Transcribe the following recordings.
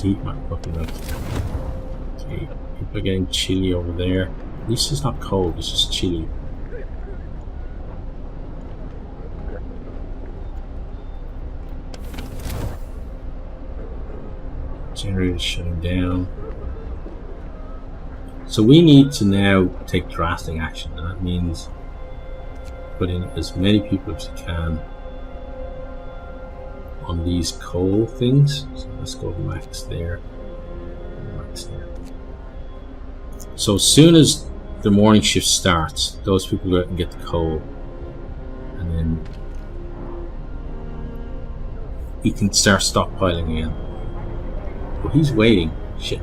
to heat my fucking up. Okay, people are getting chilly over there. At least it's not cold, it's just chilly. Generator shutting down. So we need to now take drastic action, and that means put in as many people as we can on these coal things. So let's go max there. Max there. So as soon as the morning shift starts, those people go out and get the coal, and then we can start stockpiling again. But he's waiting. Shit.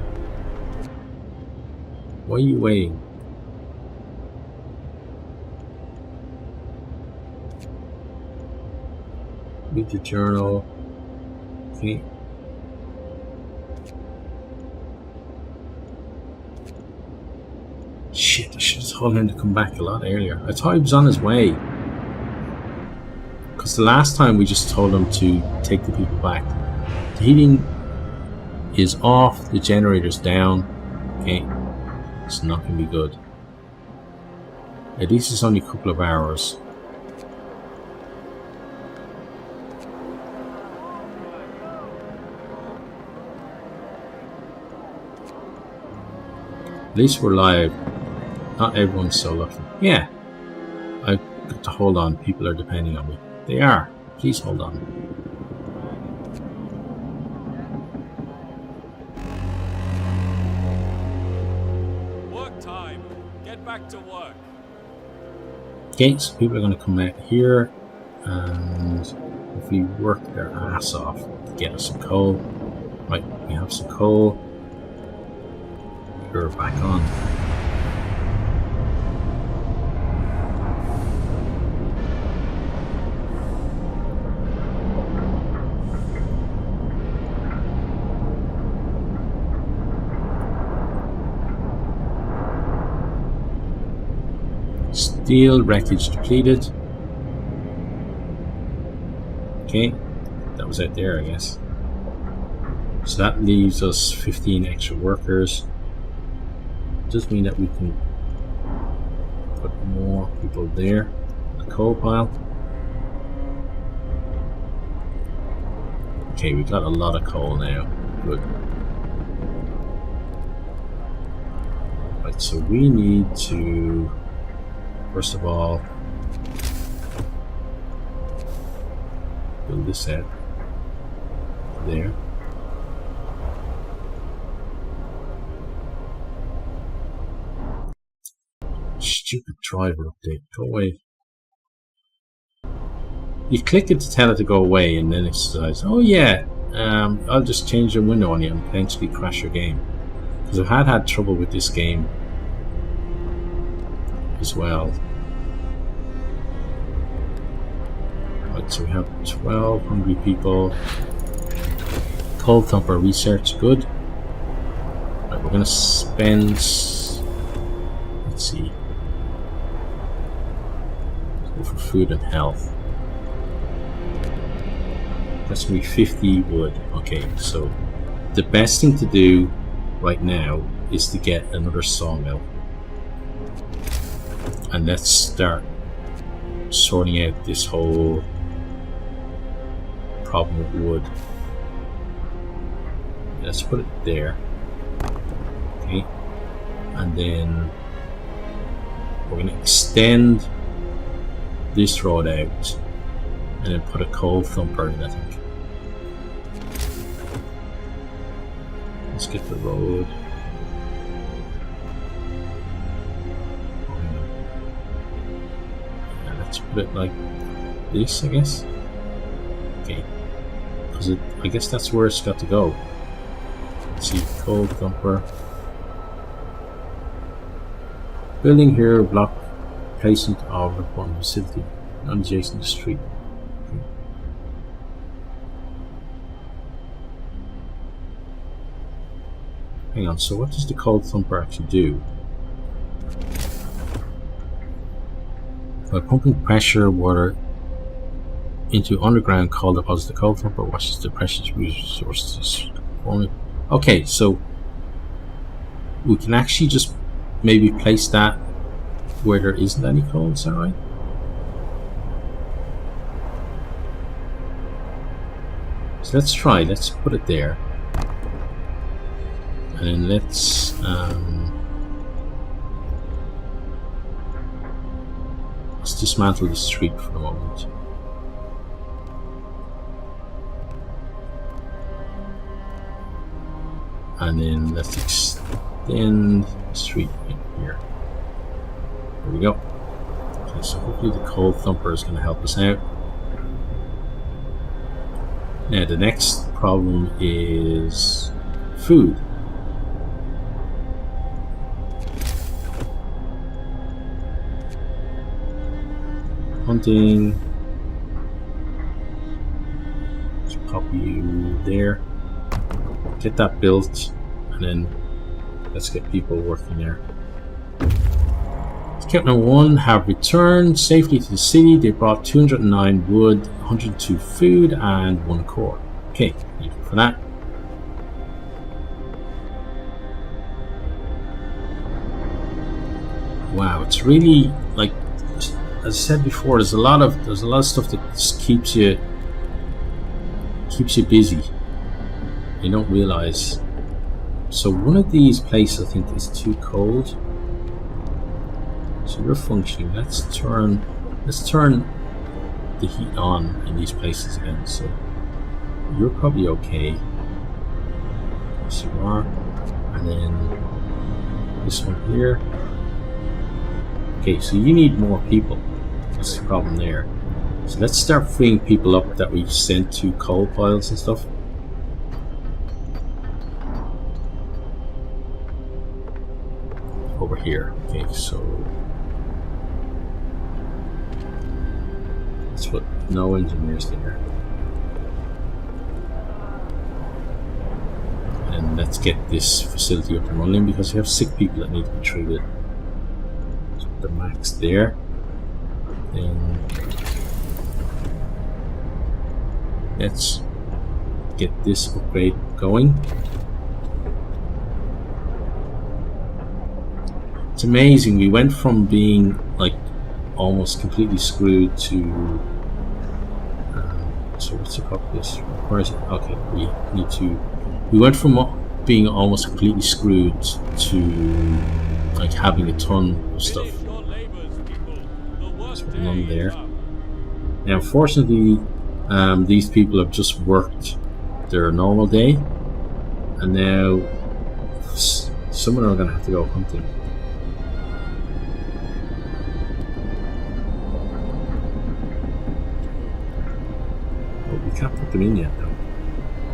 Why are you waiting? Read the journal. Okay. Shit, I should have told him to come back a lot earlier. I thought he was on his way. Because the last time we just told him to take the people back. The heating is off, the generator's down. Okay. It's not going to be good. At least it's only a couple of hours. At least we're live. Not everyone's so lucky. Yeah. I've got to hold on. People are depending on me. They are. Please hold on. Work time. Get back to work. Okay, so people are going to come out here and hopefully work their ass off to get us some coal. Right, we have some coal. We're back on. Steel wreckage depleted. Okay, that was out there, I guess. So that leaves us 15 extra workers. Does mean that we can put more people there. The coal pile. Okay, we've got a lot of coal now. Good. Right, so we need to, first of all, build this out there. Stupid driver update. Go away. You click it to tell it to go away, and then it says, "Oh yeah, I'll just change the window on you and potentially crash your game." Because I've had trouble with this game as well. Right, so we have 12 hungry people. Coal thumper research, good. Right, we're gonna spend. Let's see. For food and health. That's going to be 50 wood. Okay, so the best thing to do right now is to get another sawmill. And let's start sorting out this whole problem with wood. Let's put it there. Okay. And then we're going to extend this road out and then put a coal thumper in, I think. Let's get the road. Yeah, let's put it like this, I guess. Okay. Because I guess that's where it's got to go. Let's see, coal thumper. Building here, block placement of one facility on adjacent street. Okay. Hang on, so what does the coal thumper actually do? By pumping pressure water into underground coal deposits, the coal thumper washes the precious resources, forming Okay, so we can actually just maybe place that where there isn't any coal, is that right? So let's try, let's put it there. And then let's dismantle the street for the moment. And then let's extend the street in here. There we go. Okay, so hopefully the coal thumper is going to help us out. Now the next problem is food. Hunting. Let's copy you there. Get that built, and then let's get people working there. Scout number 1 have returned safely to the city. They brought 209 wood, 102 food, and 1 core. Okay, thank you for that. Wow, it's really like, as I said before, there's a lot of stuff that just keeps you busy. You don't realize. So one of these places I think is too cold. So you're functioning. Let's turn the heat on in these places again. So you're probably okay. Yes, you are. And then this one here. Okay, so you need more people. That's the problem there. So let's start freeing people up that we've sent to coal piles and stuff. Over here. Okay, so let's put no engineers there. And let's get this facility up and running because we have sick people that need to be treated. So put the max there. Then let's get this upgrade going. It's amazing, we went from being like almost completely screwed to so what's the purpose? Where is it? Okay, we went from being almost completely screwed to like having a ton of stuff. Let's put none there. Now unfortunately these people have just worked their normal day, and now some of them are going to have to go hunting. Can't put them in yet though.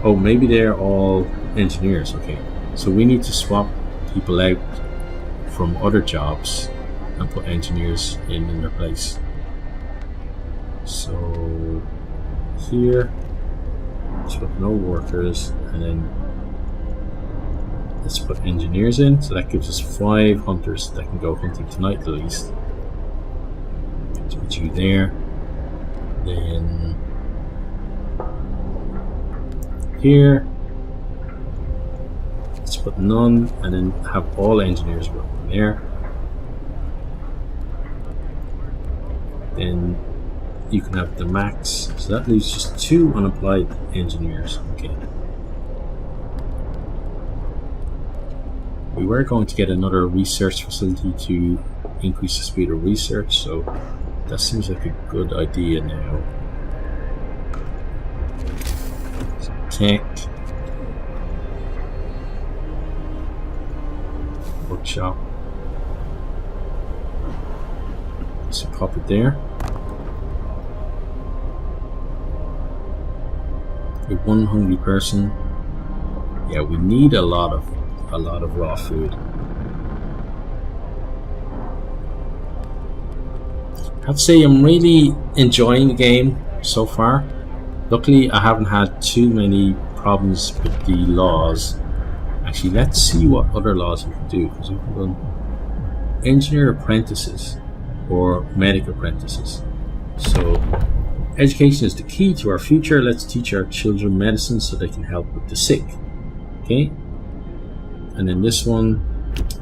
Oh, maybe they're all engineers. Okay, so we need to swap people out from other jobs and put engineers in their place. So here let's put no workers, and then let's put engineers in, so that gives us 5 hunters that can go hunting tonight at least. Let's put you there. Then here let's put none, and then have all engineers working there. Then you can have the max, so that leaves just 2 unapplied engineers. Okay, we were going to get another research facility to increase the speed of research, so that seems like a good idea now. Tech, workshop, so pop it there. With 1 hungry person, yeah, we need a lot of raw food. I'd say I'm really enjoying the game so far. Luckily, I haven't had too many problems with the laws. Actually, let's see what other laws we can do. Because we can run engineer apprentices or medic apprentices. So, education is the key to our future. Let's teach our children medicine so they can help with the sick. Okay, And then this one,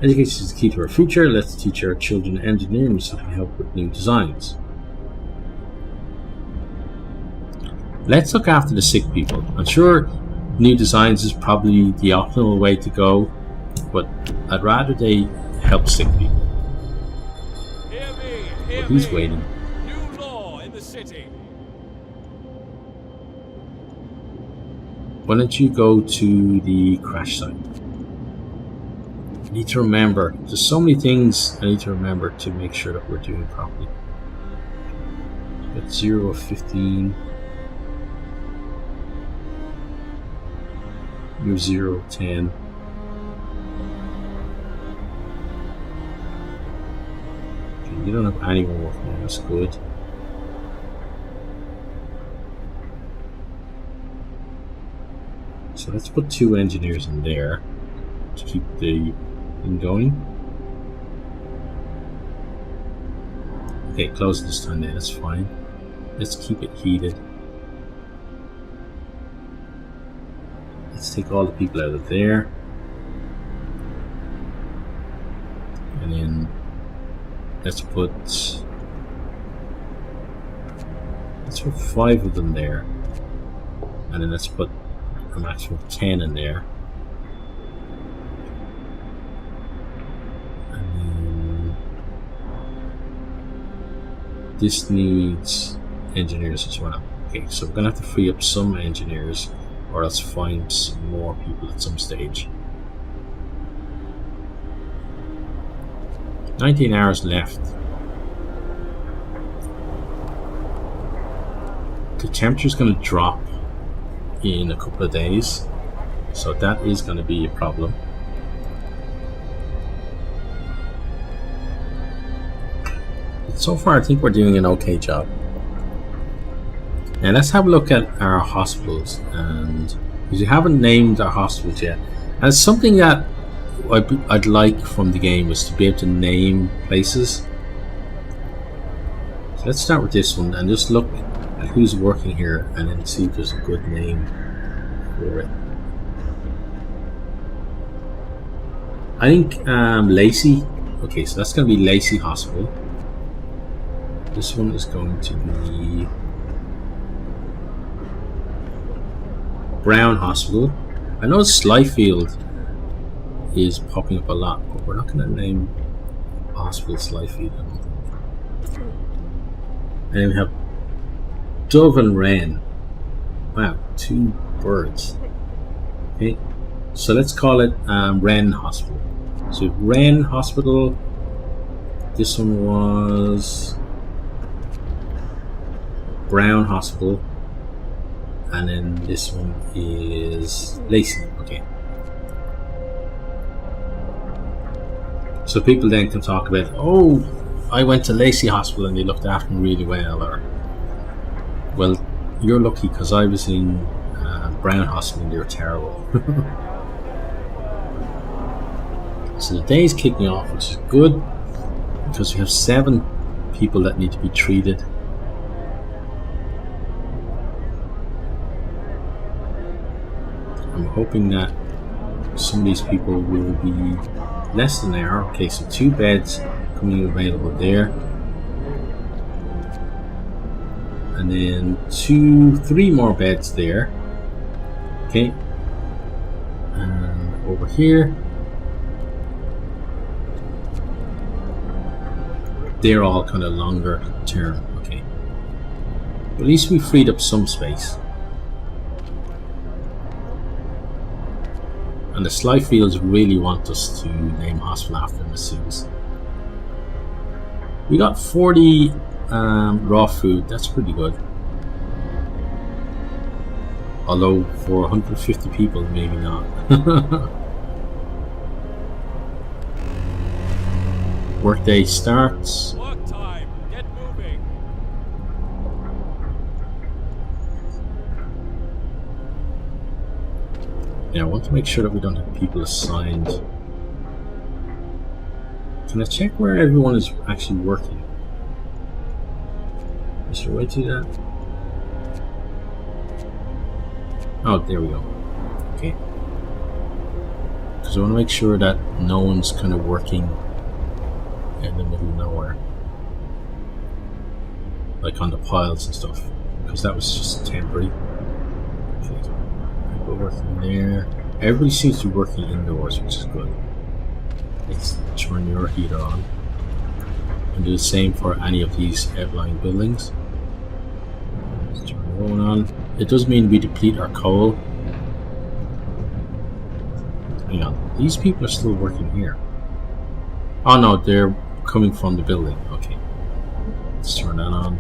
education is the key to our future. Let's teach our children engineering so they can help with new designs. Let's look after the sick people. I'm sure new designs is probably the optimal way to go, but I'd rather they help sick people. Hear me, hear But he's me. waiting. New law in the city. Why don't you go to the crash site? I need to remember. There's so many things I need to remember to make sure that we're doing properly. Got 0 of 15. You're 0 of 10. Okay, you don't have anyone working on this. Good. So let's put 2 engineers in there to keep the thing going. Okay, close this time there, that's fine. Let's keep it heated. Let's take all the people out of there. And then let's put 5 of them there. And then let's put a maximum of 10 in there. And then this needs engineers as well. Okay, so we're gonna have to free up some engineers or else find some more people at some stage. 19 hours left. The temperature's gonna drop in a couple of days, so that is going to be a problem. But so far I think we're doing an okay job. Now let's have a look at our hospitals, and because we haven't named our hospitals yet, and it's something that I'd like from the game is to be able to name places. So let's start with this one and just look at who's working here and then see if there's a good name for it. I think Lacey. Okay, so that's going to be Lacey Hospital. This one is going to be Brown Hospital. I know Slyfield is popping up a lot, but we're not going to name Hospital Slyfield. And then we have Dove and Wren. Wow, 2 birds. Okay, so let's call it Wren Hospital. So Wren Hospital. This one was Brown Hospital, and then this one is Lacey. Okay. So people then can talk about, oh, I went to Lacey Hospital and they looked after me really well, or, well, you're lucky because I was in Brown Hospital and they were terrible. So the day is kicking off, which is good because we have 7 people that need to be treated. I'm hoping that some of these people will be less than an hour. Okay, so 2 beds coming available there. And then 3 more beds there. Okay. And over here, they're all kind of longer term. Okay. But at least we freed up some space. And the Slyfields really want us to name hospital after masseuse. We got 40 raw food, that's pretty good. Although for 150 people, maybe not. Workday starts. Work time. Get moving. Yeah, I want to make sure that we don't have people assigned. Can I check where everyone is actually working? Is there a way to do that? Oh, there we go. Okay. because I want to make sure that no one's kind of working in the middle of nowhere, like on the piles and stuff, because that was just temporary. Okay, people working there. Everybody seems to be working indoors, which is good. Let's turn your heater on and do the same for any of these outlying buildings. Let's turn the one on. It does mean we deplete our coal. Hang on, these people are still working here. Oh no, they're coming from the building. Okay, let's turn that on.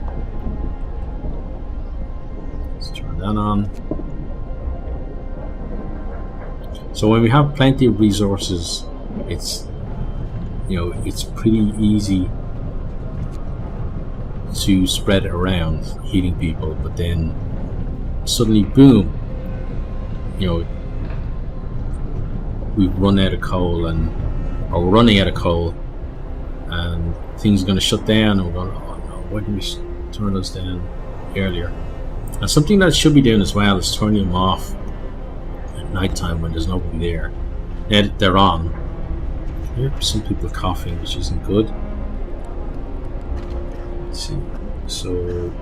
Let's turn that on. So when we have plenty of resources, it's, you know, it's pretty easy to spread it around, heating people, but then suddenly, boom, you know, we've run out of coal, and or we're running out of coal, and things are going to shut down, and we're going, oh no, why didn't we turn those down earlier? And something that I should be doing as well is turning them off at night time when there's nobody there. Now that they're on, here are some people coughing, which isn't good. Let's see, so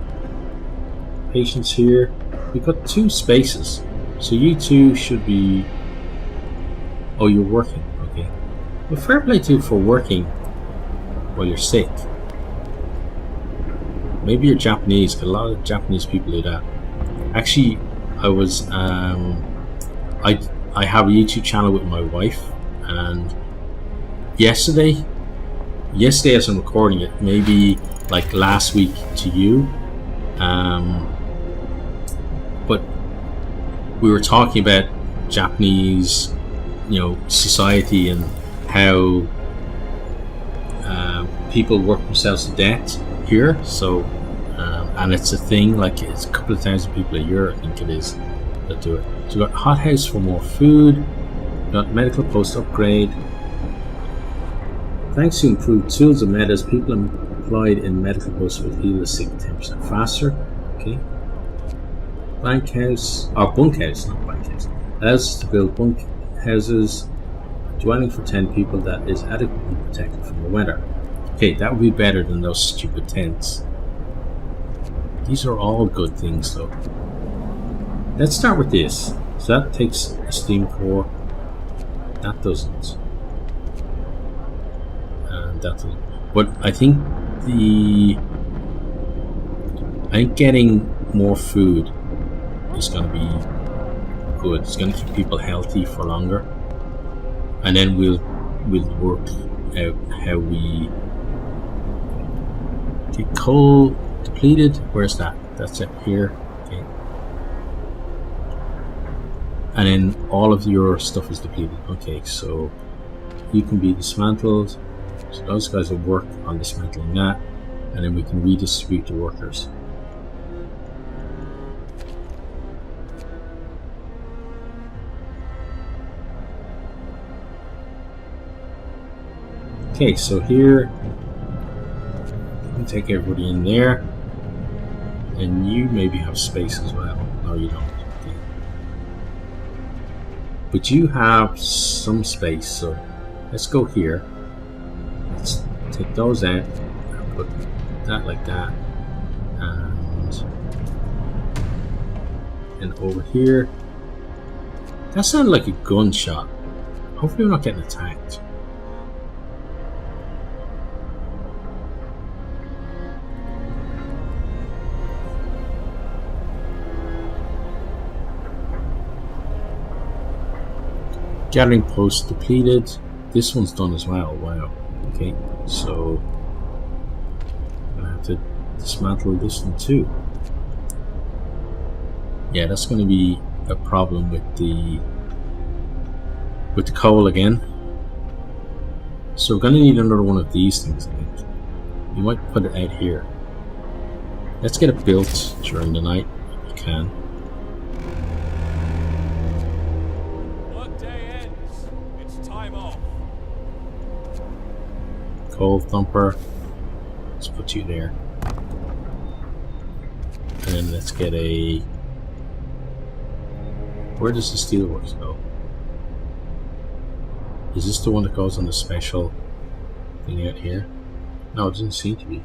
patients here, we've got 2 spaces, so you two should be, oh, you're working, okay. Well, fair play to you for working while you're sick. Maybe you're Japanese, because a lot of Japanese people do that. Actually, I was, I have a YouTube channel with my wife, and yesterday as I'm recording it, maybe like last week to you, but we were talking about Japanese, you know, society and how people work themselves to death here. So and it's a thing, like it's a couple of thousand people a year, I think it is, that do it. So we've got hothouse for more food, we've got medical post upgrade. Thanks to improved tools and metas, people employed in medical posts will heal the sick 10% faster. Okay. Bunkhouse, or bunkhouse, not bunkhouse, allows us to build bunk houses, dwelling for 10 people that is adequately protected from the weather. Okay, that would be better than those stupid tents. These are all good things though. Let's start with this. So that takes a steam core. That doesn't. And that doesn't. But I think getting more food is going to be good. It's going to keep people healthy for longer, and then we'll work out how we get coal depleted. Where's that? That's it here. Okay. And then all of your stuff is depleted. Okay, so you can be dismantled. So those guys will work on dismantling that, and then we can redistribute the workers. Okay, so here you can take everybody in there, and you maybe have space as well. No, you don't. Okay. But you have some space, so let's go here. Let's take those out and put that like that, and over here. That sounded like a gunshot. Hopefully we're not getting attacked. Gathering post depleted. This one's done as well. Wow. Okay, so I'm gonna have to dismantle this one too. Yeah, that's going to be a problem with the coal again. So we're going to need another one of these things, I think. You might put it out here. Let's get it built during the night if we can. Coal thumper. Let's put you there. And then let's get a... Where does the steelworks go? Is this the one that goes on the special thing out here? No, it doesn't seem to be.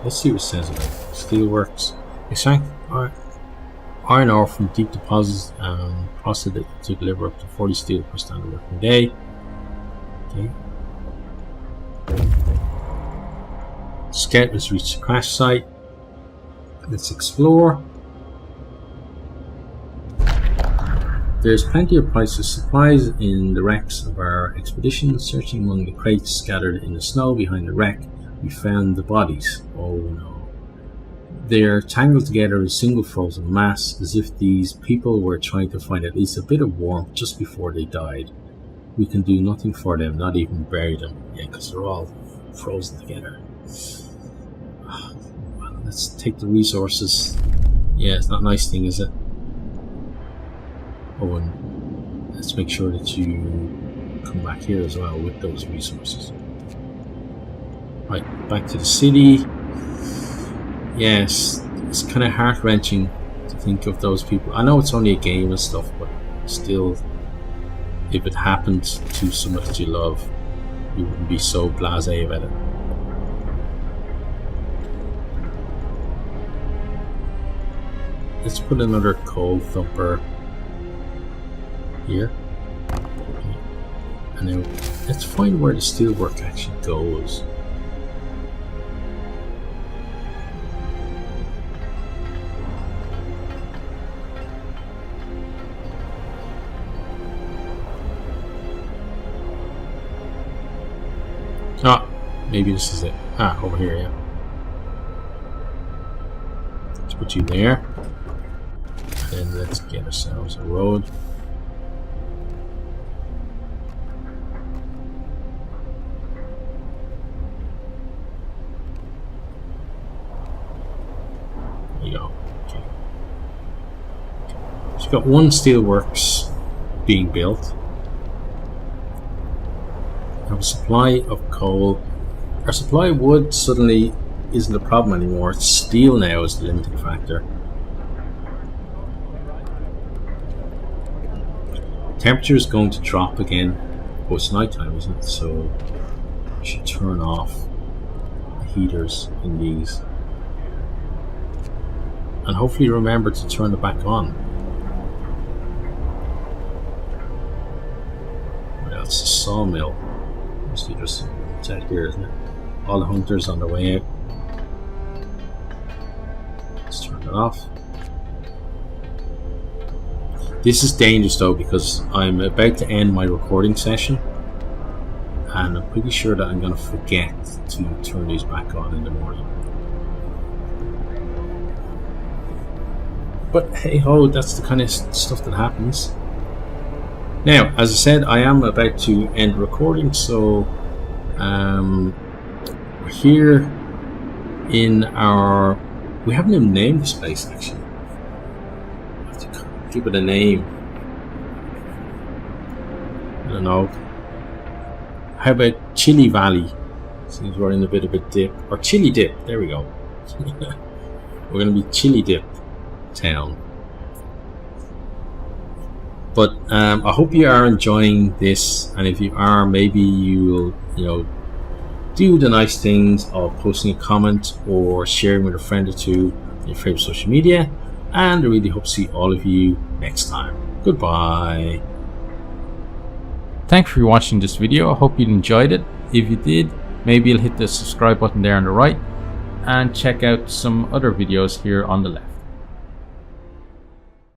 Let's see what it says about it. Steelworks. Extract iron ore from deep deposits and process it to deliver up to 40 steel per standard working day. Okay. Scout has reached the crash site. Let's explore. There's plenty of priceless supplies in the wrecks of our expedition. Searching among the crates scattered in the snow behind the wreck, we found the bodies. Oh no. They're tangled together in a single frozen mass, as if these people were trying to find at least a bit of warmth just before they died. We can do nothing for them, not even bury them. Yeah, because they're all frozen together. Well, let's take the resources. Yeah, it's not a nice thing, is it? Oh, and let's make sure that you come back here as well with those resources. Right, back to the city. Yes, it's kind of heart-wrenching to think of those people. I know it's only a game and stuff, but still, if it happened to someone that you love, you wouldn't be so blasé about it. Let's put another coal thumper here. Okay. And now let's find where the steelwork actually goes. Ah, maybe this is it. Ah, over here, yeah. Let's put you there. And let's get ourselves a road. There you go. Okay. So you've got one steelworks being built. Have a supply of coal. Our supply of wood suddenly isn't a problem anymore. Steel now is the limiting factor. Temperature is going to drop again. Oh, it's nighttime, isn't it? So I should turn off the heaters in these. And hopefully remember to turn it back on. Well, it's a sawmill. Mostly just check here, isn't it? All the hunters on the way out. Let's turn it off. This is dangerous though, because I'm about to end my recording session and I'm pretty sure that I'm going to forget to turn these back on in the morning. But hey ho, that's the kind of stuff that happens. Now, as I said, I am about to end recording, so we're here in our... We haven't even named this place, actually. I have to give it a name. I don't know. How about Chili Valley? Seems we're in a bit of a dip. Or Chili Dip, there we go. We're going to be Chili Dip Town. But I hope you are enjoying this, and if you are, maybe you will, do the nice things of posting a comment or sharing with a friend or two on your favorite social media. And I really hope to see all of you next time. Goodbye. Thanks for watching this video. I hope you enjoyed it. If you did, maybe you'll hit the subscribe button there on the right and check out some other videos here on the left.